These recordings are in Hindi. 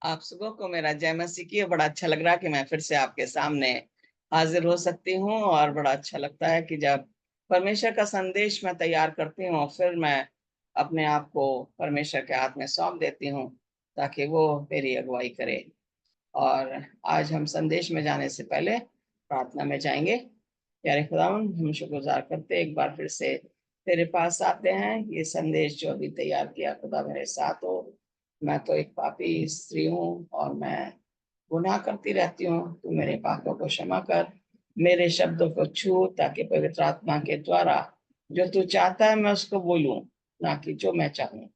आप सुबह को मेरा जय मसीह की। बड़ा अच्छा लग रहा कि मैं फिर से आपके सामने हाजिर हो सकती हूँ। और बड़ा अच्छा लगता है कि जब परमेश्वर का संदेश मैं तैयार करती हूँ, फिर मैं अपने आप को परमेश्वर के हाथ में सौंप देती हूँ ताकि वो मेरी अगुवाई करे। और आज हम संदेश में जाने से पहले प्रार्थना में जाएंगे। प्यारे खुदावन, हम शुक्रगुजार करते एक बार फिर से तेरे पास आते हैं। ये संदेश जो अभी तैयार किया, खुदा मेरे साथ हो। मैं तो एक पापी स्त्री हूँ और मैं गुनाह करती रहती हूँ। तू मेरे पापों को क्षमा कर, मेरे शब्दों को छू, ताकि पवित्र आत्मा के द्वारा जो तू चाहता है मैं उसको बोलूं, ना कि जो मैं चाहूँ।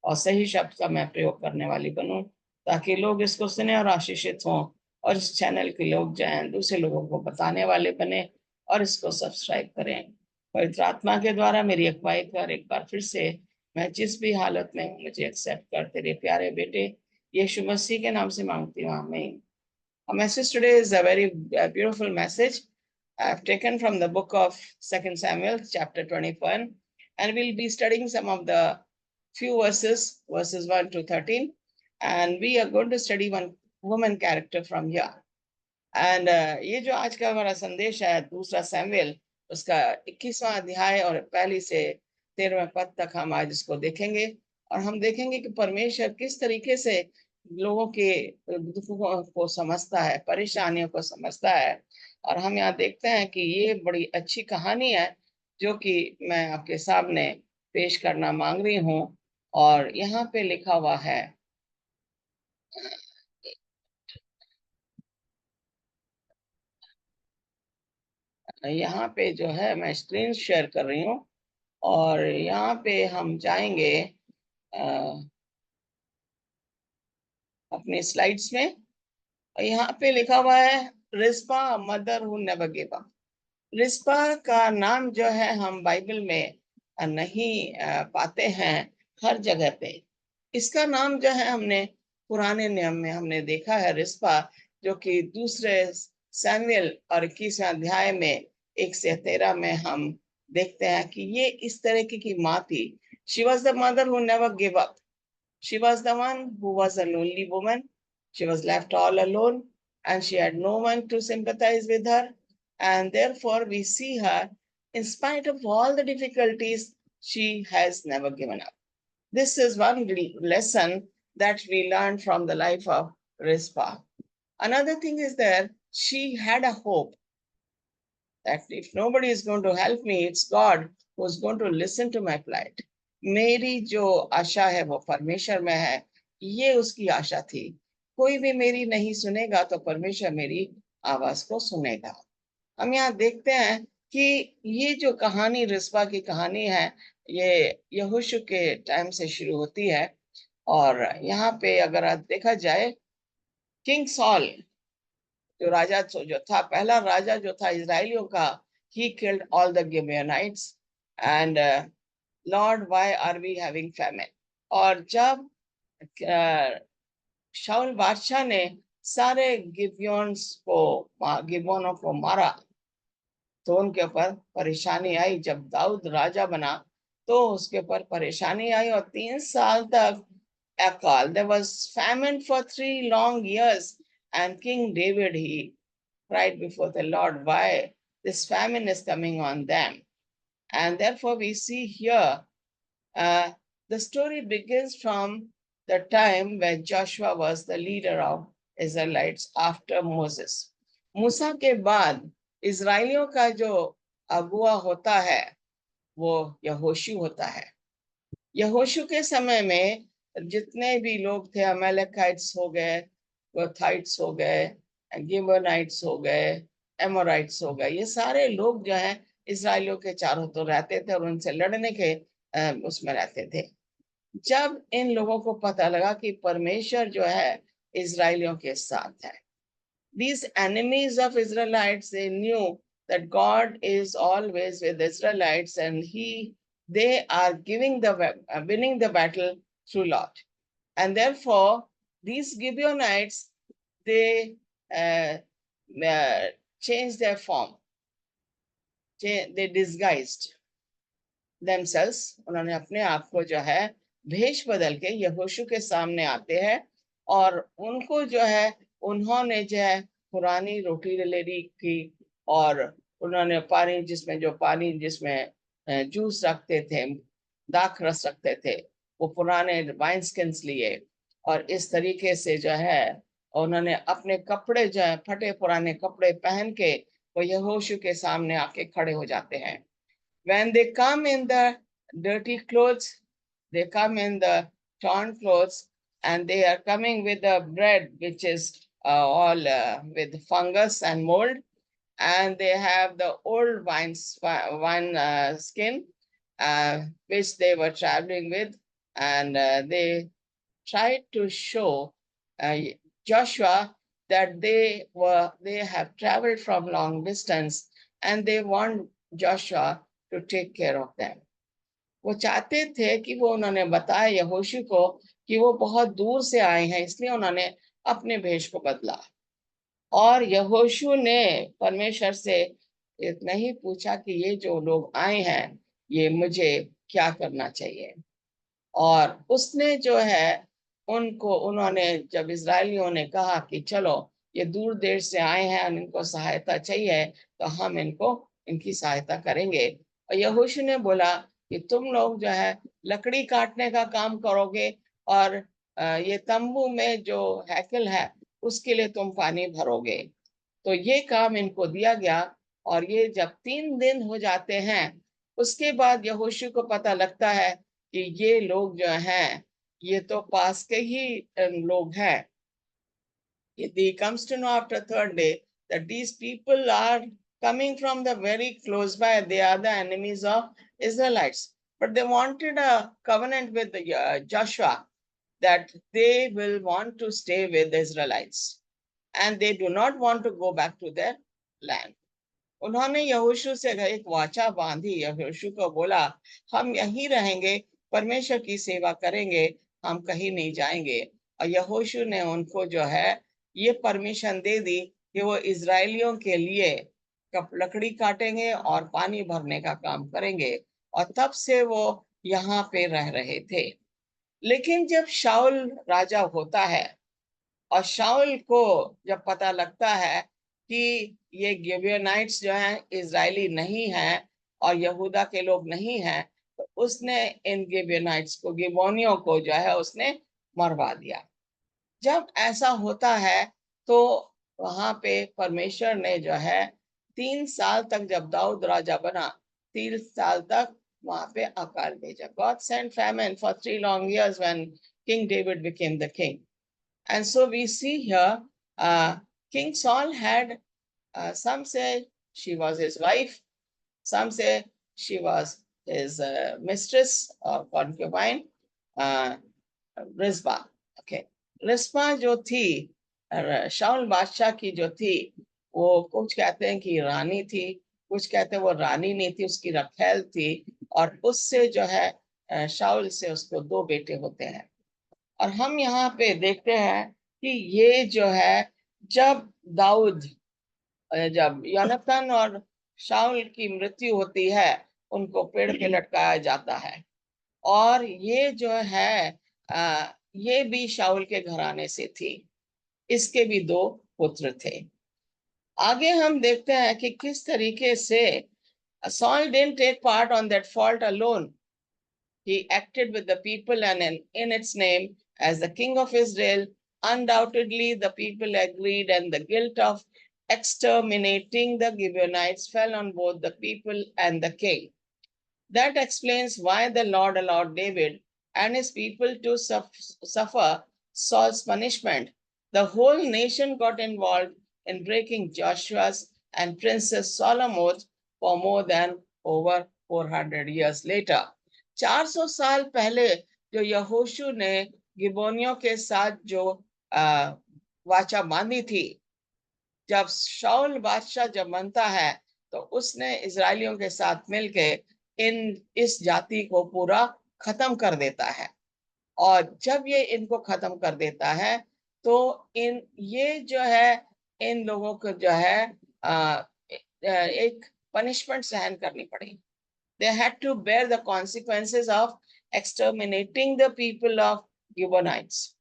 और सही शब्द का मैं प्रयोग करने वाली बनूं, ताकि लोग इसको सुने और आशीषित हों। और इस चैनल के लोग जाएं, दूसरे लोगों को बताने वाले बने और इसको सब्सक्राइब करें। पवित्र आत्मा के द्वारा मेरी अगुवाई कर। एक बार फिर से मैं जिस भी हालत में हूँ, मुझे एक्सेप्ट कर। तेरे प्यारे बेटे यीशु मसीह के नाम से मांगती हूँ, आमीन। Our message today is a very beautiful message. I've taken from the book of 2 Samuel, chapter 21, and we'll be studying some of the few verses 1 to 13, and we are going to study one woman character from here. And ये जो आज का हमारा संदेश है, दूसरा सैमुएल उसका 21वां अध्याय और पहली से 13वें पद तक हम आज इसको देखेंगे। और हम देखेंगे कि परमेश्वर किस तरीके से लोगों के दुखों को समझता है, परेशानियों को समझता है। और हम यहाँ देखते हैं कि ये बड़ी अच्छी कहानी है जो कि मैं आपके सामने पेश करना मांग रही हूँ। और यहाँ पे लिखा हुआ है, यहाँ पे जो है मैं स्क्रीन शेयर कर रही हूँ। और यहाँ पे हम जाएंगे अपने स्लाइड्स में। और यहाँ पे लिखा हुआ है Rizpah mother who never give up. Rizpah का नाम जो है हम बाइबल में नहीं पाते हैं हर जगह पे। इसका नाम जो है हमने पुराने नियम में हमने देखा है, रिस्पा, जो कि दूसरे सैमुएल और 21वें अध्याय में 1 से 13 में हम देखते हैं कि ये इस तरह की माँ थी। She was the mother who never give up. She was the one who was a lonely woman. She was left all alone and she had no one to sympathize with her. And therefore, we see her, in spite of all the difficulties, she has never given up. This is one lesson that we learned from the life of Rizpah. Another thing is that she had a hope that if nobody is going to help me, it's God who's going to listen to my plight. मेरी जो आशा है वो परमेश्वर में है, ये उसकी आशा थी। कोई भी मेरी नहीं सुनेगा तो परमेश्वर मेरी आवाज को सुनेगा। हम यहाँ देखते हैं कि ये जो कहानी रिस्पा की कहानी है, ये यहोशू के टाइम से शुरू होती है। और यहाँ पे अगर देखा जाए, किंग सॉल जो राजा जो था, पहला राजा जो था इजराइलियों का, he killed all the Gibeonites and Lord, why are we having famine? और जब शाऊल बादशाह ने सारे गिबोनों को मारा तो उनके ऊपर परेशानी आई। जब दाऊद राजा बना तो उसके ऊपर परेशानी आई और 3 साल तक अकाल, there was famine for 3 long years. And King David, he cried before the Lord, why this famine is coming on them. And therefore we see here, uh, the story begins from the time when Joshua was the leader of Israelites after Moses. मूसा के बाद इजराइलियों का जो अगुआ होता है वो यहोशू होता है। यहोशू के समय में जितने भी लोग थे, अमेलेकाइट्स हो गए, गोथाइट्स हो गए, गिबोनाइट्स हो गए, एमोराइट्स हो गए, ये सारे लोग जो हैं इजराइलियों के चारों तो रहते थे और उनसे लड़ने के उसमें रहते थे। जब इन लोगों को पता लगा कि परमेश्वर जो है इजराइलियों के साथ है, these enemies of Israelites, they knew that God is always with Israelites and they are winning the battle through Lord. And therefore, these Gibeonites, they uh, changed their form. They disguised themselves. उन्होंने अपने आप को जो है भेष बदल के यहोशू के सामने आते हैं और उनको जो है उन्होंने जो है पुरानी रोटी रेडी की, और उन्होंने पानी जिसमें जूस रखते थे, दाख रस रखते थे, वो पुराने वाइन स्किन्स लिए, और इस तरीके से जो है उन्होंने अपने कपड़े जो है फटे पुराने कपड़े पहन के वो यहोशू के सामने आके खड़े हो जाते हैं। When they come in the dirty clothes, they come in the torn clothes, and they are coming with the bread, which is all with fungus and mold, and they have the old wine skin, which they were traveling with, and they tried to show uh, Joshua that they have traveled from long distance, and they want Joshua to take care of them. वो चाहते थे कि वो उन्होंने बताया यहोशू को कि वो बहुत दूर से आए हैं, इसलिए उन्होंने अपने भेष को बदला। और यहोशू ने परमेश्वर से नहीं पूछा कि ये जो लोग आए हैं ये मुझे क्या करना चाहिए, और उसने जो है उन्होंने जब इजरायलियों ने कहा कि चलो ये दूर देश से आए हैं और इनको सहायता चाहिए, तो हम इनकी सहायता करेंगे। और यहोशू ने बोला कि तुम लोग जो है लकड़ी काटने का काम करोगे, और ये तंबू में जो हैकल है उसके लिए तुम पानी भरोगे। तो ये काम इनको दिया गया, और ये जब 3 दिन हो जाते हैं उसके बाद यहोशू को पता लगता है कि ये लोग जो हैं ये तो पास के ही लोग हैं। He comes to know after third day that these people are coming from the very close by. They are the enemies of Israelites, but they wanted a covenant with Joshua that they will want to stay with the Israelites, and they do not want to go back to their land. उन्होंने यहोशू से एक वाचा बांधी, यहोशू को बोला हम यहीं रहेंगे, परमेश्वर की सेवा करेंगे, हम कहीं नहीं जाएंगे। और यहोशू ने उनको जो है ये परमिशन दे दी कि वो इजरायलियों के लिए लकड़ी काटेंगे और पानी भरने का काम करेंगे, और तब से वो यहाँ पे रह रहे थे। लेकिन जब शाऊल राजा होता है और शाऊल को जब पता लगता है कि ये गिबेयोनाइट्स जो हैं इजरायली नहीं हैं और यहूदा के लोग नहीं हैं, तो उसने इन गिबेयोनाइट्स को, गिबोनियों को जो है उसने मरवा दिया। जब ऐसा होता है तो वहां पे परमेश्वर ने जो है 3 साल तक, जब दाऊद राजा बना 3 साल तक वहां पे अकाल भेजा। God sent famine for 3 long years when King David became the king. And so we see here, King Saul had, some say she was his wife, some say she was his mistress or concubine, Rizpah. Okay, Rizpah जो थी शाऊल बादशाह की जो थी, वो कुछ कहते हैं कि रानी थी, कुछ कहते हैं वो रानी नहीं थी, उसकी रखैल थी, और उससे जो है शाऊल से उसको 2 बेटे होते हैं। और हम यहाँ पे देखते हैं कि ये जो है जब दाऊद, जब योनातान और शाऊल की मृत्यु होती है, उनको पेड़ पे लटकाया जाता है, और ये जो है ये भी शाऊल के घराने से थी, इसके भी 2 पुत्र थे। आगे हम देखते हैं कि किस तरीके से Saul didn't take part on that fault alone. He acted with the people and in its name as the king of Israel. Undoubtedly, the people agreed, and the guilt of exterminating the Gibeonites fell on both the people and the king. That explains why the Lord allowed David and his people to suffer Saul's punishment. The whole nation got involved in breaking Joshua's and Princess Solomon's for more than over 400 years later. 400 साल पहले जो यहोशू ने गिबोनियों के साथ जो वाचा बांधी थी, जब शाऊल बादशाह जब बनता है तो उसने इजरायलियों के साथ मिलके इस जाति को पूरा खत्म कर देता है। और जब ये इनको खत्म कर देता है तो ये जो है इन लोगों को जो है एक पनिशमेंट सहन करनी पड़ी। They had to bear the consequences of exterminating the people of Gibeonites.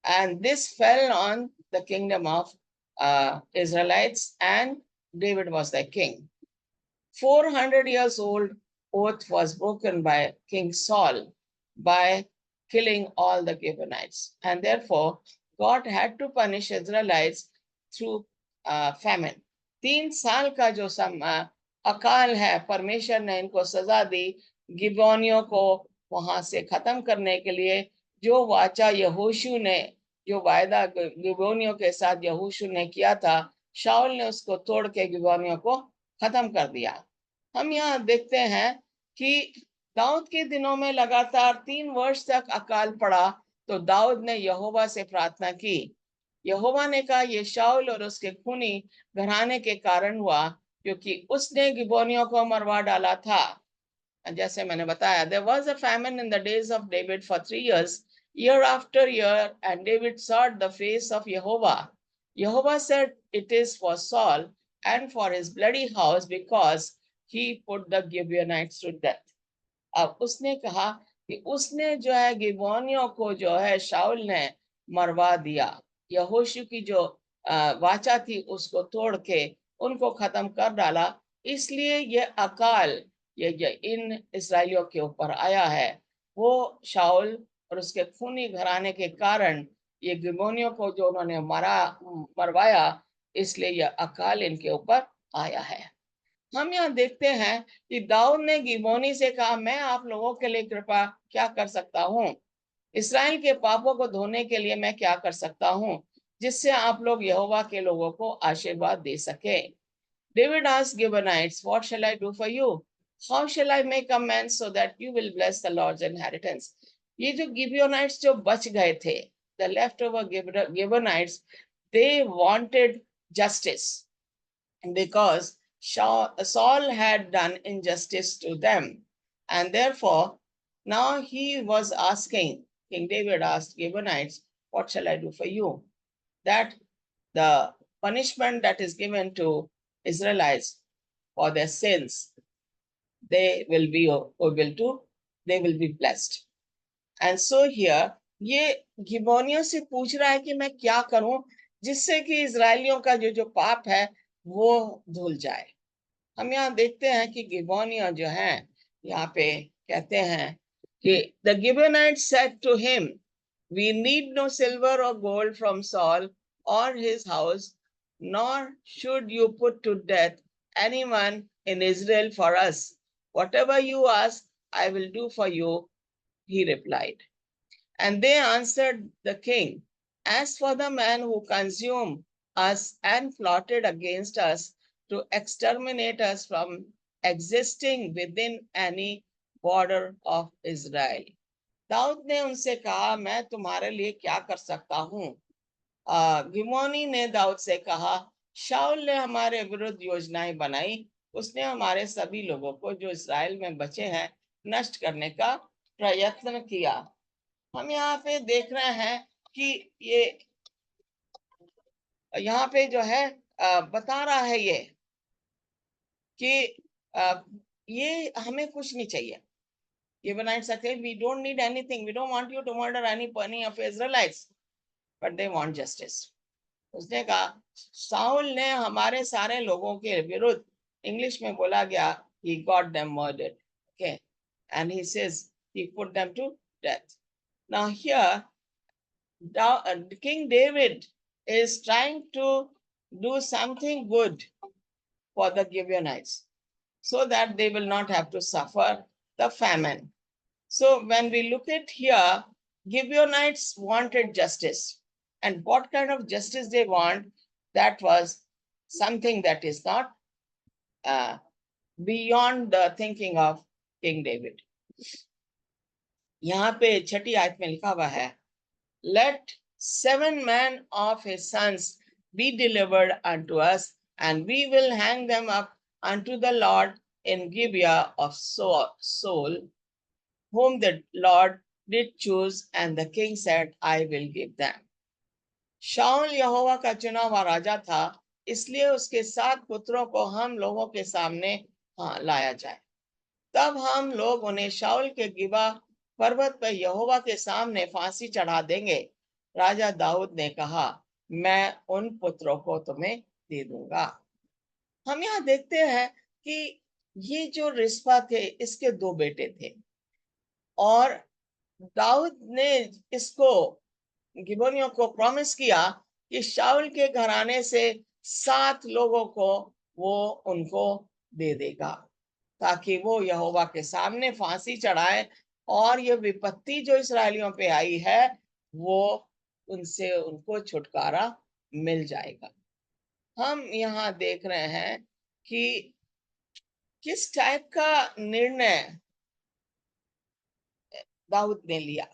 and this fell on the kingdom of Israelites, and David was the king. 400 years old oath was broken by King Saul by killing all the Gibeonites, and therefore God had to punish Israelites through famine. 3 साल का जो अकाल है, परमेश्वर ने इनको सजा दी गिबोनियों को वहां से खत्म करने के लिए। जो वाचा यहोशू ने, जो वायदा गिबोनियों के साथ यहोशू ने किया था, शाऊल ने उसको तोड़ के गिबोनियों को खत्म कर दिया। हम यहाँ देखते हैं कि दाऊद के दिनों में लगातार 3 वर्ष तक अकाल पड़ा, तो दाऊद ने यहोवा से प्रार्थना की। यहोवा ने कहा ये शाऊल और उसके खूनी घराने के कारण हुआ, क्योंकि उसने गिबोनियों को मरवा डाला था। जैसे मैंने बताया, there was a famine in the days of David for 3 years, year after year, and David sought the face of Jehovah. Jehovah said, it is for Saul and for his bloody house, because he put the Gibeonites to death. अब उसने कहा कि उसने जो है गिबोनियों को जो है शाऊल ने मरवा दिया। यहोशू की जो वाचा थी उसको तोड़ के उनको खत्म कर डाला, इसलिए ये अकाल ये इन इसराइलियों के ऊपर आया है। वो शाऊल और उसके खूनी घराने के कारण ये गिबोनियों को जो उन्होंने मरवाया, इसलिए यह अकाल इनके ऊपर आया है। हम यहाँ देखते हैं कि दाऊद ने गिबोनी से कहा, मैं आप लोगों के लिए कृपा क्या कर सकता हूँ, इसराइल के पापों को धोने के लिए मैं क्या कर सकता हूँ, जिससे आप लोग यहोवा के लोगों को आशीर्वाद दे सके। David asked Gibeonites, what shall I do for you? How shall I make amends so that you will bless the Lord's inheritance? ये जो गिबियोनाइट्स जो बच गए थे, the leftover Gibeonites, they wanted justice because Saul had done injustice to them, and therefore now he was asking, King David asked Gibeonites, what shall I do for you? That the punishment that is given to Israelites for their sins, they will be able to, they will be blessed. And so here ये गिबोनियों से पूछ रहा है कि मैं क्या करूं जिससे कि इजरायलियों का जो पाप है वो धुल जाए। हम यहाँ देखते हैं कि गिबोनियों जो हैं, यहाँ पे कहते हैं कि the Gibeonites said to him, we need no silver or gold from Saul or his house, nor should you put to death anyone in Israel for us. Whatever you ask, I will do for you, he replied. And they answered the king, as for the man who consumed us and plotted against us to exterminate us from existing within any border of Israel. Dawood ने उनसे कहा, मैं तुम्हारे लिए क्या कर सकता हूँ। गिमोनी ने दाऊद से कहा, शाऊल ने हमारे विरुद्ध योजनाएं बनाई, उसने हमारे सभी लोगों को जो इस्राएल में बचे हैं नष्ट करने का प्रयत्न किया। हम यहाँ पे देख रहे हैं कि ये यहाँ पे जो है बता रहा है ये कि ये हमें कुछ नहीं चाहिए। Gibeonites are saying, we don't need anything, we don't want you to murder any of Israelites, but they want justice. उसने कहा साउल ने हमारे सारे लोगों के विरुद्ध, इंग्लिश में बोला गया, he got them murdered, okay, and he says he put them to death. Now here King David is trying to do something good for the Gibeonites so that they will not have to suffer the famine. So when we look at here, Gibeonites wanted justice. And what kind of justice they want, that was something that is not beyond the thinking of King David. यहाँ पे 6ठी आयत में लिखा हुआ है, let 7 men of his sons be delivered unto us, and we will hang them up unto the Lord in Gibeah of Saul, whom the Lord did choose. And the king said, I will give them. शाऊल यहोवा का चुना हुआ राजा था, इसलिए उसके 7 पुत्रों को हम लोगों के सामने लाया जाए। तब हम लोग उन्हें शाऊल के गिबा पर्वत पर यहोवा के सामने फांसी चढ़ा देंगे। राजा दाऊद ने कहा, मैं उन पुत्रों को तुम्हें दे दूंगा। हम यहाँ देखते हैं कि ये जो रिस्पा थे, इसके दो बेटे थे, और दाऊद ने इसको, गिबोनियों को प्रॉमिस किया कि शाऊल के घराने से 7 लोगों को वो उनको दे देगा, ताकि वो यहोवा के सामने फांसी चढ़ाए, और ये विपत्ति जो इसराइलियों पे आई है वो उनसे उनको छुटकारा मिल जाएगा। हम यहाँ देख रहे हैं कि किस टाइप का निर्णय दाऊद ने लिया।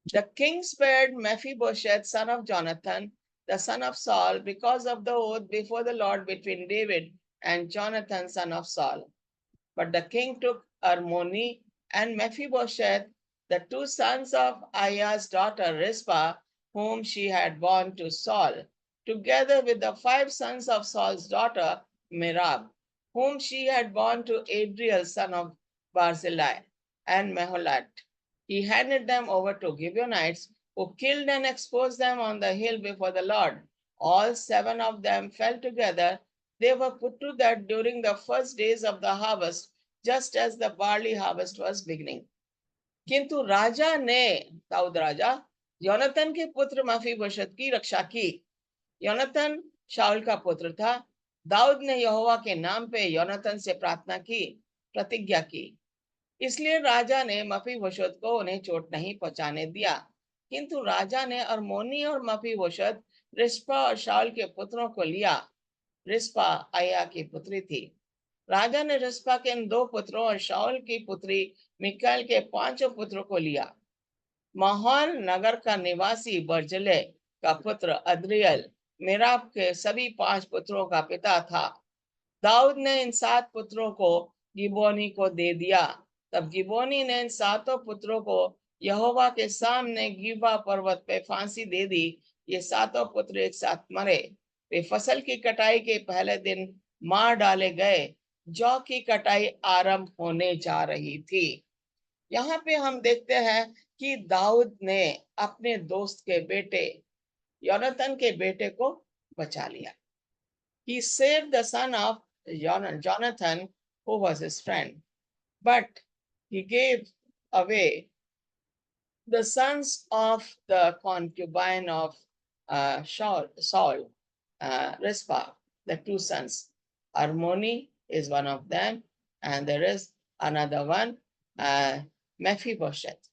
The king spared Mephibosheth, son of Jonathan, the son of Saul, because of the oath before the Lord between David and Jonathan, son of Saul. But the king took Armoni and Mephibosheth, the 2 sons of Aiah's daughter Rizpah, whom she had borne to Saul, together with the 5 sons of Saul's daughter Merab, whom she had borne to Adriel, son of Barzillai, and Meholat. He handed them over to Gibeonites, who killed and exposed them on the hill before the Lord. All 7 of them fell together. They were put to death during the first days of the harvest, just as the barley harvest was beginning. किंतु राजा ने, दाऊद राजा, योनातन के पुत्र मफीबोशत की रक्षा की। योनातन शाऊल का पुत्र था। दाऊद ने यहोवा के नाम पे योनातन से प्रार्थना की, प्रतिज्ञा की। इसलिए राजा ने मफीबोशत को उन्हें चोट नहीं पहुंचाने दिया। किंतु राजा ने अर्मोनी और मफीबोशत, रिस्पा और शाऊल के पुत्रों को लिया। रिस्पा आया की पुत्री थी। राजा ने रिस्पा के इन 2 पुत्रों और शाऊल की पुत्री मिकाएल के 5 पुत्रों को लिया। महान नगर का निवासी बर्जले का पुत्र अद्रियल मेराब के सभी 5 पुत्रों का पिता था। दाऊद ने इन 7 पुत्रों को गिबोनी को दे दिया। तब गिबोनी ने इन 7 पुत्रों को यहोवा के सामने गिबा पर्वत पे फांसी दे दी। ये 7 पुत्र एक साथ मरे। वे फसल की कटाई के पहले दिन मार डाले गए। जौ की कटाई आरंभ होने जा रही थी। यहाँ पे हम देखते हैं कि दाऊद ने अपने दोस्त के बेटे योनातन के बेटे को बचा लिया। He saved the son of Jonathan, who was his friend, but he gave away the sons of the concubine of Saul, Rizpah, the 2 sons. Armoni is one of them, and there is another one, Mephibosheth.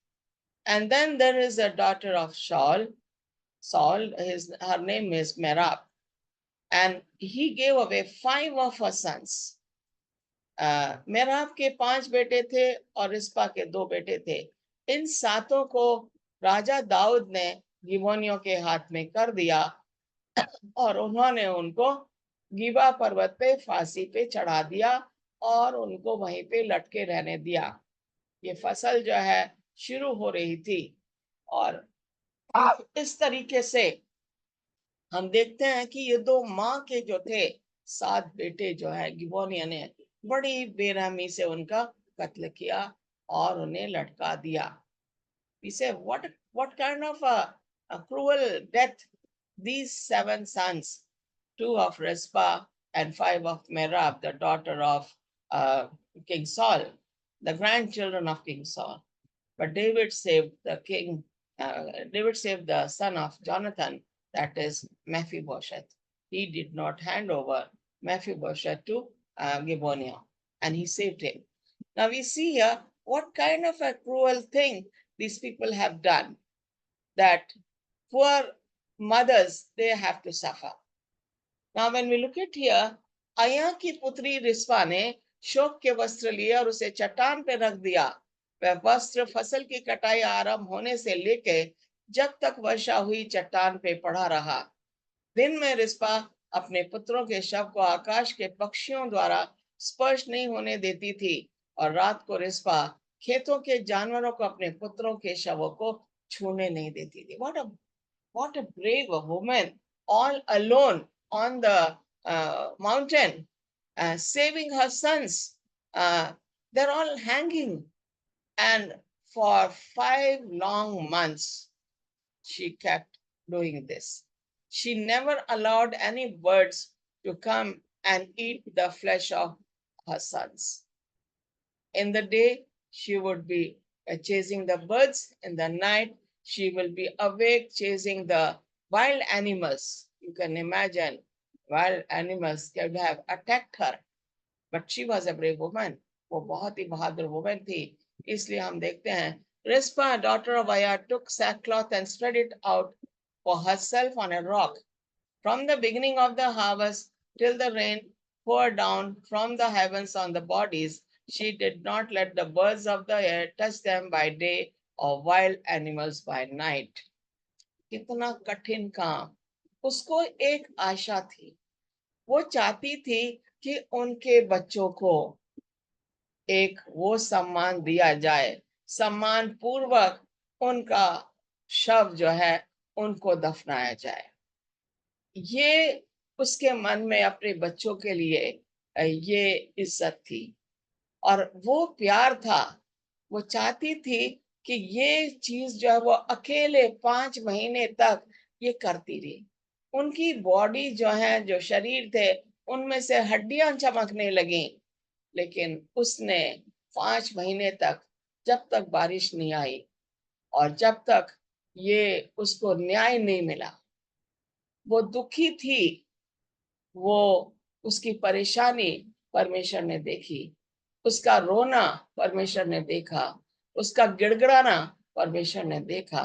And then there is a daughter of Saul, her name is Merab, and he gave away 5 of her sons. मेराब के 5 बेटे थे और रिस्पा के 2 बेटे थे। इन 7 को राजा दाऊद ने गिबोनियों के हाथ में कर दिया, और उन्होंने उनको गिबा पर्वत पे फांसी पे चढ़ा दिया और उनको वहीं पे लटके रहने दिया। ये फसल जो है शुरू हो रही थी, और इस तरीके से हम देखते हैं कि ये 2 माँ के जो थे 7 बेटे जो है गिबोनिया ने बड़ी बेरहमी से उनका कत्ल किया और उन्हें लटका दिया। We say what kind of a cruel death these 7 sons, 2 of Rizpah and 5 of Merab, the daughter of King Saul, the grandchildren of King Saul. But David saved the king. David saved the son of Jonathan, that is Mephibosheth. He did not hand over Mephibosheth to Gibeoniah, and he saved him. Now we see here what kind of a cruel thing these people have done, that poor mothers, they have to suffer. Now when we look at here, आया की पुत्री रिस्पा ने शोक के वस्त्र लिए और उसे चट्टान पे रख दिया। वह वस्त्र फसल की कटाई आरंभ होने से लेके जब तक वर्षा हुई चट्टान पे पड़ा रहा। दिन में रिस्पा अपने पुत्रों के शव को आकाश के पक्षियों द्वारा स्पर्श नहीं होने देती थी, और रात को रिस्पा खेतों के जानवरों को अपने पुत्रों के शवों को छूने नहीं देती थी। What a brave woman, all alone on the mountain, saving her sons. They're all hanging, and for 5 long months she kept doing this. She never allowed any birds to come and eat the flesh of her sons. In the day, she would be chasing the birds. In the night, she will be awake chasing the wild animals. You can imagine wild animals could have attacked her. But she was a brave woman. वो बहुत ही बहादुर वुमन थी. इसलिए हम देखते हैं Rizpah, daughter of Aya, took sackcloth and spread it out for herself on a rock. From the beginning of the harvest till the rain poured down from the heavens on the bodies, she did not let the birds of the air touch them by day or wild animals by night. कितना कठिन काम. उसको एक आशा थी. वो चाहती थी कि उनके बच्चों को एक वो सम्मान दिया जाए, सम्मान पूर्वक उनका शव जो है उनको दफनाया जाए. ये उसके मन में अपने बच्चों के लिए ये इज्जत थी और वो प्यार था. वो चाहती थी कि ये चीज जो है वो अकेले 5 महीने तक ये करती रही. उनकी बॉडी जो है, जो शरीर थे, उनमें से हड्डियां चमकने लगी. लेकिन उसने 5 महीने तक, जब तक बारिश नहीं आई और जब तक ये उसको न्याय नहीं मिला, वो दुखी थी. वो उसकी परेशानी परमेश्वर ने देखी, उसका रोना परमेश्वर ने देखा, उसका गिड़गिड़ाना परमेश्वर ने देखा.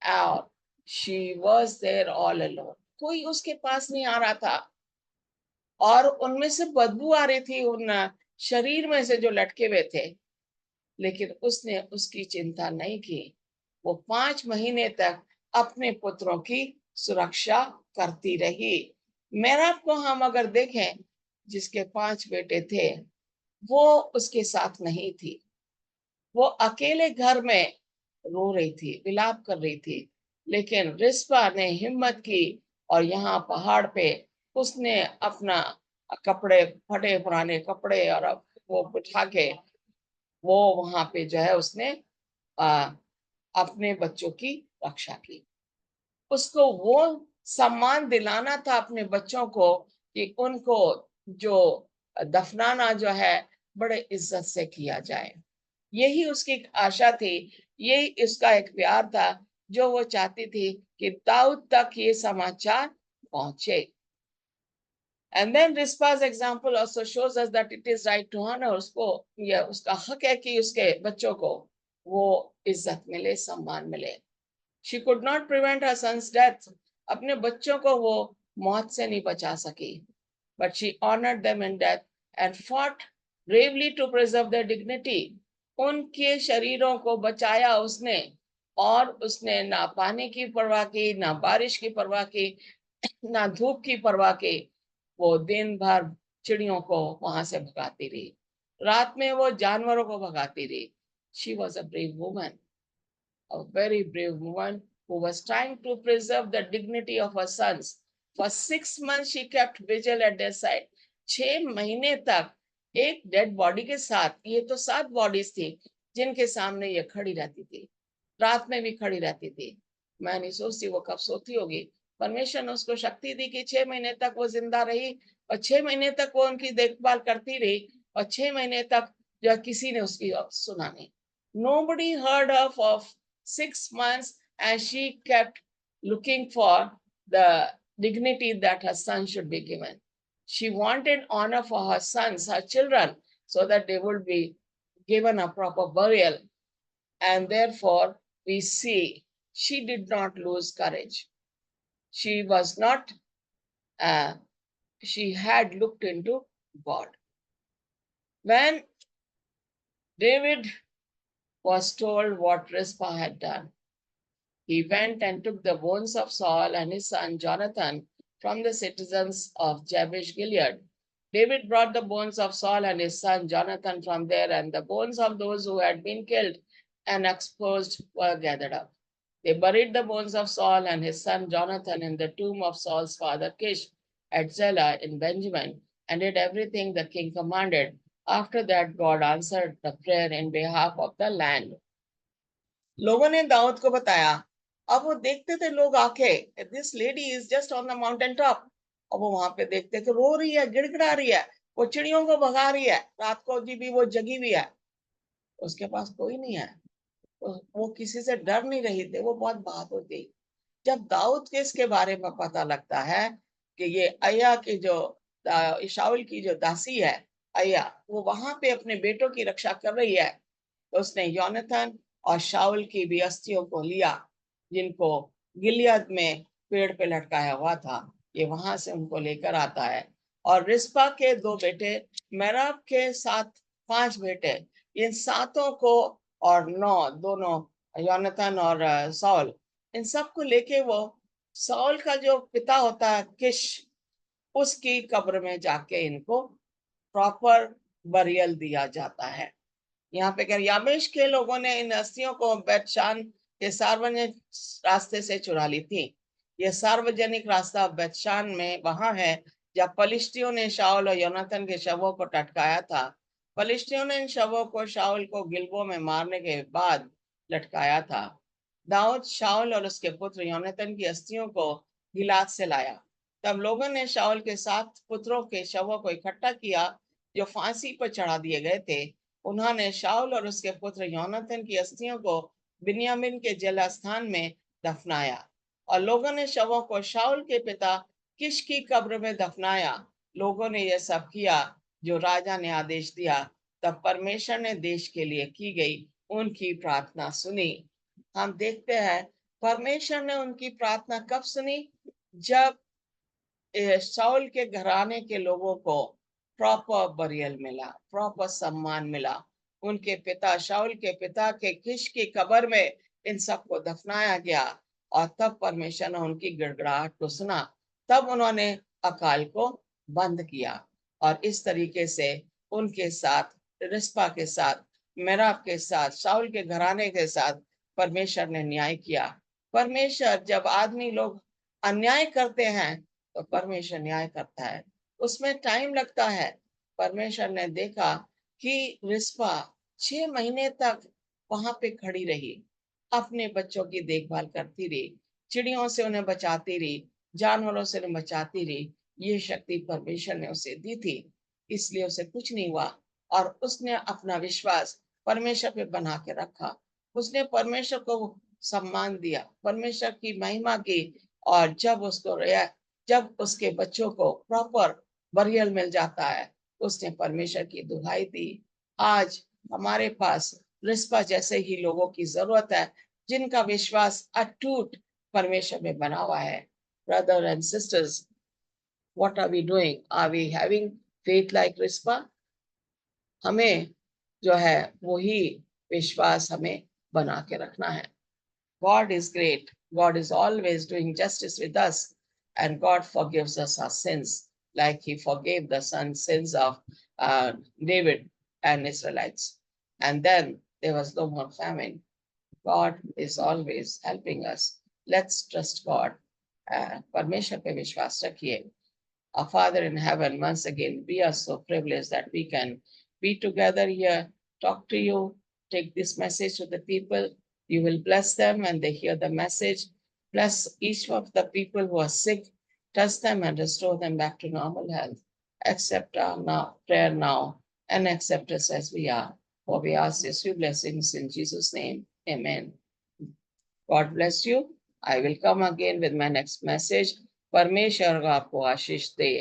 और she was there all alone. कोई उसके पास नहीं आ रहा था और उनमें से बदबू आ रही थी उन शरीर में से जो लटके हुए थे. लेकिन उसने उसकी चिंता नहीं की. वो 5 महीने तक अपने पुत्रों की सुरक्षा करती रही. मेराब को हम अगर देखें, जिसके 5 बेटे थे, वो उसके साथ नहीं थी. वो अकेले घर में रो रही थी, विलाप कर रही थी. लेकिन रिस्पा ने हिम्मत की और यहाँ पहाड़ पे उसने अपना कपड़े, फटे पुराने कपड़े, और वो बिठा के वो वहां पे जो है उसने अपने बच्चों की रक्षा की. उसको वो सम्मान दिलाना था अपने बच्चों को कि उनको जो दफनाना जो है बड़े इज्जत से किया जाए. यही उसकी एक आशा थी, यही उसका एक प्यार था जो वो चाहती थी कि दाऊद तक ये समाचार पहुंचे. And then Rizpah's example also shows us that it is right to honor. उसको या उसका हक है कि उसके बच्चों को वो इज्जत मिले, सम्मान मिले. She could not prevent her son's death. अपने बच्चों को वो मौत से नहीं बचा सकी. But she honored them in death and fought bravely to preserve their dignity. उनके शरीरों को बचाया उसने, और उसने ना पानी की परवाह की, ना बारिश की परवाह की, ना धूप की परवाह की. वो दिन भर चिड़ियों को वहां से भगाती रही, रात में वो जानवरों को भगाती रही. She was a brave woman, a very brave woman who was trying to preserve the dignity of her sons. For 6 months she kept vigil at their side. 6 महीने तक एक डेड बॉडी के साथ, ये तो 7 बॉडीज थी जिनके सामने ये खड़ी रहती थी, रात में भी खड़ी रहती थी. मैं नहीं सोचती वो कब सोती होगी. परमेश्वर ने उसको शक्ति दी कि 6 महीने तक वो जिंदा रही और 6 महीने तक वो उनकी देखभाल करती रही और 6 महीने तक जो किसी ने उसकी सुना नहीं. Nobody heard her for 6 months, and she kept looking for the dignity that her son should be given. She wanted honor for her sons, her children, so that they would be given a proper burial. And therefore, we see she did not lose courage. She was not, she had looked into God. When David was told what Rizpah had done, he went and took the bones of Saul and his son Jonathan from the citizens of Jabesh Gilead. David brought the bones of Saul and his son Jonathan from there, and the bones of those who had been killed and exposed were gathered up. They buried the bones of Saul and his son Jonathan in the tomb of Saul's father Kish at Zelah in Benjamin, and did everything the king commanded. After that, God answered the prayer in behalf of the land. लोगों ने दाऊद को बताया अब वो देखते थे लोग आके, this lady is just on the mountain top, और वो वहां पे देखते थे, रो रही है, गिड़गिड़ा रही है, वो चिड़ियों को भगा रही है, रात को जी भी वो जगी हुई है, उसके पास कोई नहीं है, वो किसी से डर नहीं रही थी, वो बहुत बहादुर थी। जब दाऊद के इसके बारे में पता लगता है कि ये अय्या की जो शाऊल की जो दासी है अय्या, वो वहां पे अपने बेटों की रक्षा कर रही है, तो उसने योनाथन और शाऊल की भी अस्थियों को लिया, जिनको गिलियद में पेड़ पे लटकाया हुआ था, ये वहां से उनको लेकर आता है। और रिस्पा के 2 बेटे, मेराब के 5 बेटे, इन 7 को, और 9 दोनों योनाथन और साउल, इन सबको लेके वो साउल का जो पिता होता है किश, उसकी कब्र में जाके इनको प्रॉपर बरियल दिया जाता है। यहाँ पे कह याबेश के लोगों ने इन अस्थियों को बेतशान के सार्वजनिक रास्ते से चुरा ली थी। यह सार्वजनिक रास्ता बेतशान में वहां है जब पलिश्तियों ने शाऊल और योनाथन के शवों को टटकाया था। पलिश्तियों ने इन शवों को शाऊल को गिलबो में मारने के बाद लटकाया था। दाऊद शाऊल और उसके पुत्र योनाथन की अस्थियों को गिलाद से लाया। तब लोगों ने शाऊल के 7 पुत्रों के शवों को इकट्ठा किया जो फांसी पर चढ़ा दिए गए थे। उन्होंने शाऊल और उसके पुत्र योनाथन की अस्थियों को बिन्यामीन के जलस्थान में दफनाया, और लोगों ने शवों को शाऊल के पिता किश की कब्र में दफनाया। लोगों ने यह सब किया जो राजा ने आदेश दिया। तब परमेश्वर ने देश के लिए की गई उनकी प्रार्थना सुनी। हम देखते हैं परमेश्वर ने उनकी प्रार्थना कब सुनी, जब शाऊल के घराने के लोगों को प्रॉपर बरियल मिला, प्रॉपर सम्मान मिला। उनके पिता शाऊल के पिता के किश की कब्र में इन सबको दफनाया गया, और तब परमेश्वर ने उनकी गिड़गिड़ाहट को सुना। तब उन्होंने अकाल को बंद किया, और इस तरीके से उनके साथ, रिस्पा के साथ, मेराब के साथ, शाऊल के घराने के साथ परमेश्वर ने न्याय किया। परमेश्वर जब आदमी लोग अन्याय करते हैं तो परमेश्वर न्याय करता है, उसमें टाइम लगता है। परमेश्वर ने देखा कि रिस्पा 6 महीने तक वहां पे खड़ी रही, अपने बच्चों की देखभाल करती रही, चिड़ियों से उन्हें बचाती रही, जानवरों से उन्हें बचाती रही। ये शक्ति परमेश्वर ने उसे दी थी, इसलिए उसे कुछ नहीं हुआ, और उसने अपना विश्वास परमेश्वर पे बना के रखा। उसने परमेश्वर को सम्मान दिया, परमेश्वर की महिमा की, और जब उसके बच्चों को प्रॉपर बरियल मिल जाता है, उसने परमेश्वर की दुहाई दी। आज हमारे पास रिस्पा जैसे ही लोगों की जरूरत है, जिनका विश्वास अटूट परमेश्वर में बना हुआ है। Brother and sisters, what are we doing? Are we having faith like Rizpah? हमें जो है वही विश्वास हमें बना के रखना है। God is great. God is always doing justice with us, and God forgives us our sins, like He forgave the sins of David and Israelites. And then there was no more famine. God is always helping us. Let's trust God. परमेश्वर पे विश्वास रखिए। Our Father in heaven, once again, we are so privileged that we can be together here, talk to you, take this message to the people. You will bless them when they hear the message. Bless each of the people who are sick, touch them and restore them back to normal health. Accept our prayer now and accept us as we are. For we ask these few blessings in Jesus' name. Amen. God bless you. I will come again with my next message. परमेश्वर आपको आशीष दे।